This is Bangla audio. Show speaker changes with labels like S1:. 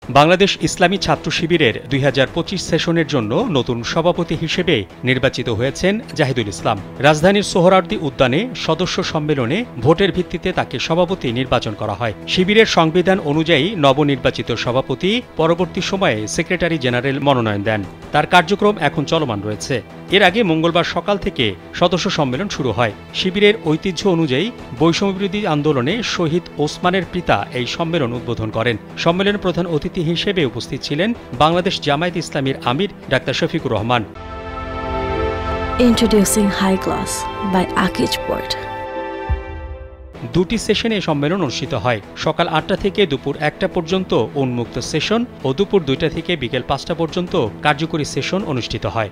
S1: বাংলাদেশ ইসলামী ছাত্র শিবিরের ২০২৫ সেশনের জন্য নতুন সভাপতি হিসেবে নির্বাচিত হয়েছেন জাহিদুল ইসলাম। রাজধানীর সোহরাওয়ার্দী উদ্যানে সদস্য সম্মেলনে ভোটের ভিত্তিতে তাকে সভাপতি নির্বাচন করা হয়। শিবিরের সংবিধান অনুযায়ী নবনির্বাচিত সভাপতি পরবর্তী সময়ে সেক্রেটারি জেনারেল মনোনয়ন দেন। তার কার্যক্রম এখন চলমান রয়েছে। এর আগে মঙ্গলবার সকাল থেকে সদস্য সম্মেলন শুরু হয়। শিবিরের ঐতিহ্য অনুযায়ী বৈষম্যবিরোধী আন্দোলনে শহীদ ওসমানের পিতা এই সম্মেলন উদ্বোধন করেন। সম্মেলনের প্রধান অতিথি হিসেবে উপস্থিত ছিলেন বাংলাদেশ জামায়াত ইসলামীর আমির doctor Shafiqur Rahman.
S2: Introducing High Class by Akij Port.
S1: দুটি সেশনে সম্মেলন অনুষ্ঠিত হয়। সকাল ৮টা থেকে দুপুর ১টা পর্যন্ত উন্মুক্ত সেশন ও দুপুর ২টা থেকে বিকেল ৫টা পর্যন্ত কার্যকরী সেশন অনুষ্ঠিত হয়।